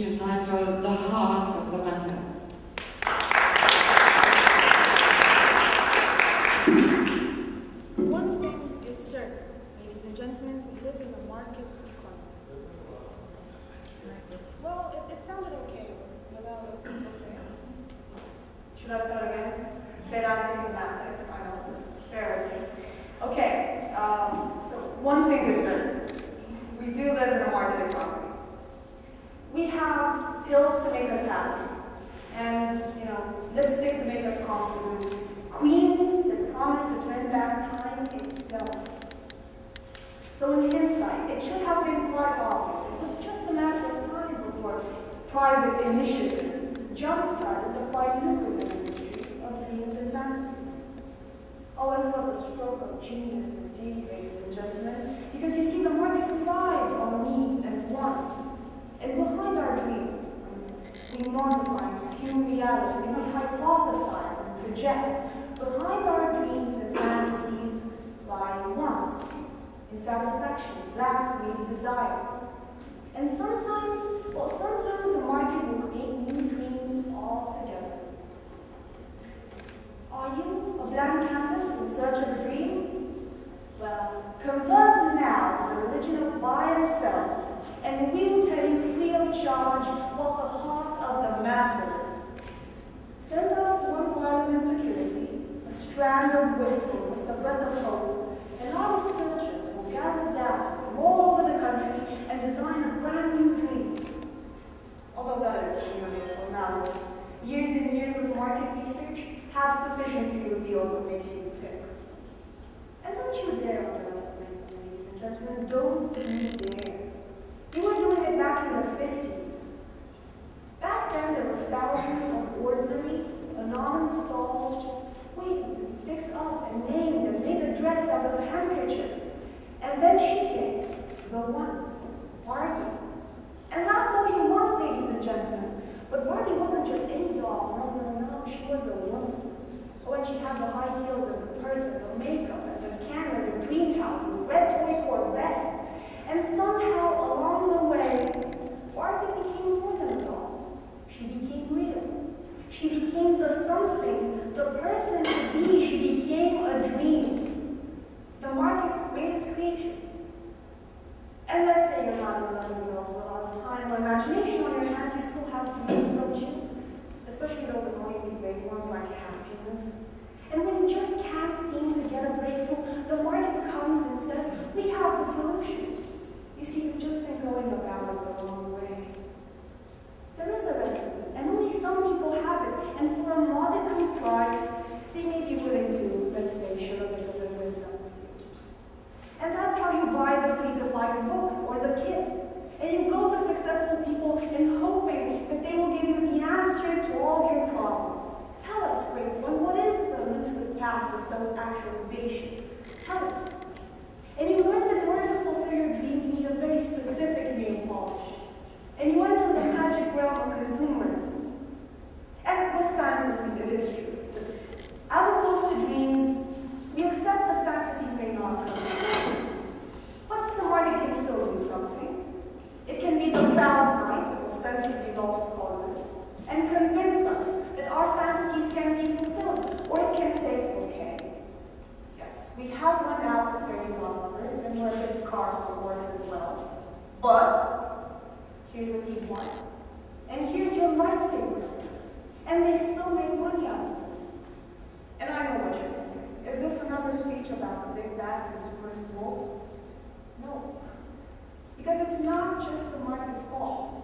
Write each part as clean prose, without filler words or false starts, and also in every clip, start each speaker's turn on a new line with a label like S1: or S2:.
S1: entitled The Heart of the Matter.
S2: One thing is certain, ladies and gentlemen, we live in a market economy. Well, it sounded okay without a okay. Should I start again? Pedantic, I know. Bear with me. Okay, so one thing is certain. We do live in a market economy. We have pills to make us happy, and, lipstick to make us confident, queens that promise to turn back time itself. So in hindsight, it should have been quite obvious. It was just a matter of time before private initiative jump-started the quite lucrative industry of dreams and fantasies. Oh, and it was a stroke of genius indeed, ladies and gentlemen, because you see, the market thrives on needs and wants. And behind our dreams, we modify and skew reality, we hypothesize and project. Behind our dreams and fantasies lie wants, insatisfaction, lack, maybe desire. And sometimes the market will create new dreams altogether. Are you a blank canvas in search of a dream? Well, convert now to the religion of buy and sell, and we'll tell you free of charge what the heart of the matter is. Send us one violin security, a strand of wistfulness, a breath of hope, and our researchers will gather data from all over the country and design a brand new dream. Although that is merely a formality. Years and years of market research have sufficiently revealed what makes you tick. And don't you dare underestimate them, ladies and gentlemen. Don't you dare. You were doing it back in the 50s. Back then, there were thousands of ordinary, anonymous dolls just waiting to be picked up and named and made a dress out of a handkerchief. And then she came, the one, Barbie. And laugh all you want, ladies and gentlemen, but Barbie wasn't just any doll. No, she was a woman. When she had the high heels and the purse and the makeup and the camera, the dream house, and the red toy Corvette. And somehow, along the way, Barbie became more than a doll. She became real. She became the something, the person to be. She became a dream. The market's greatest creation. And let's say you're not an 11-year-old with a lot of time or imagination on your hands, you still have dreams, don't you? Especially those annoyingly vague ones like happiness. And when you just can't seem to get a breakthrough, the market comes and says, we have the solution. You see, you've just been going about it the wrong way. There is a recipe, and only some people have it, and for a modicum price, they may be willing to, let's say, share a bit of their wisdom with you. And that's how you buy the 3 to 5 books or the kit. And you go to successful people in hoping that they will give you the answer to all your problems. Tell us, great one, what is the elusive path to self-actualization? Tell us. And you learn that in order to fulfill your dreams, you need a very specific nail polish. And you enter the magic realm of consumerism. And with fantasies, it is true. As opposed to dreams, we accept that fantasies may not come true. But the market can still do something. It can be the proud knight of ostensibly lost causes and convince us that our fantasies can be fulfilled. Or it can say, okay, yes, we have run out of fairy godmothers and we're a bit scarce for boys as well. But here's a big one. And here's your lightsabers. And they still make money out of it. And I know what you're thinking. Is this another speech about the big bad consumerist wolf? No. Because it's not just the market's fault.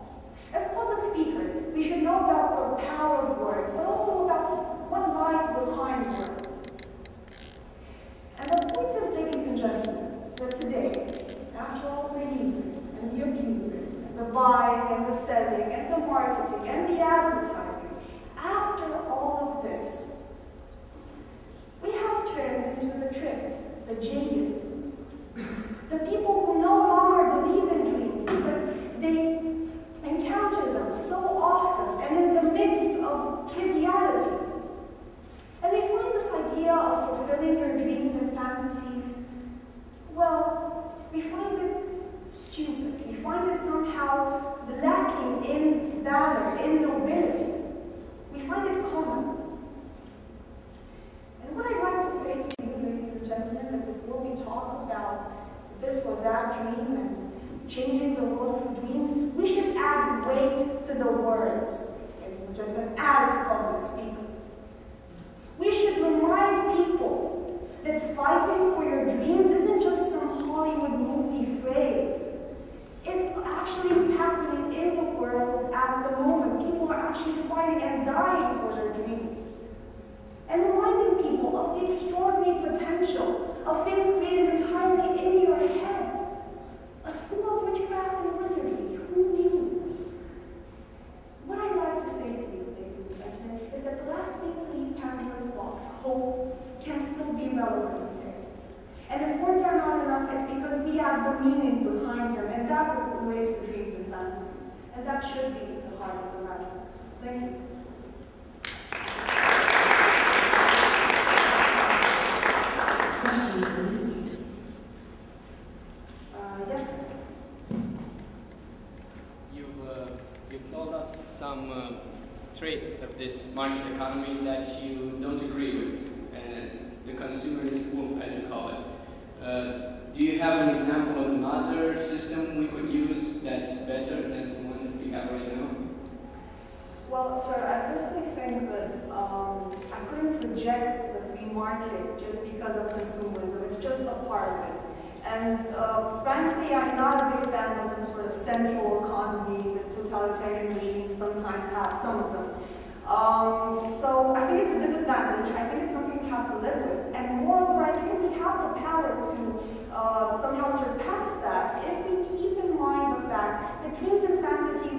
S2: As public speakers, we should know about the power of words, but also about what lies behind words. And the point is, ladies and gentlemen, that today, after all the using and the abusing, and the buying and the selling and the marketing and the advertising, after all of this, we have turned into the tricked, the jaded, the people who no longer believe in dreams because they encounter them so often and in the midst of triviality. And we find this idea of fulfilling your dreams and fantasies, well, we find it stupid. We find it somehow lacking in valor, in nobility. We find it common. And what I'd like to say to you, ladies and gentlemen, that before we talk about this or that dream and changing the world through dreams, we should add weight to the words, ladies and gentlemen, as public speakers. We should remind people that fighting for your dreams isn't just some Hollywood movie phrase. It's actually happening in the world at the moment. People are actually fighting and dying for their dreams. And reminding people of the extraordinary potential of things created entirely in your head. A school of witchcraft and wizardry, who knew? What I'd like to say to you, ladies and gentlemen, is that the last week to leave Pandora's box, hope, can still be relevant today. And if words are not enough, it's because we have the meaning behind them, and that relates to dreams and fantasies. And that should be the heart of the matter. Thank you.
S1: Question, please.
S2: Yes, sir.
S3: You've told us some traits of this market economy that you don't agree with, and the consumerist wolf, as you call it. Do you have an example of another system we could use that's better than the one that we have right now?
S2: Well, sir, I personally think that I couldn't reject the free market just because of consumerism. It's just a part of it. And frankly, I'm not a big fan of this sort of central economy that totalitarian regimes sometimes have, some of them. So I think it's a disadvantage. I think it's something we have to live with. And moreover, I think we have the power to somehow surpass that if we keep in mind the fact that dreams and fantasies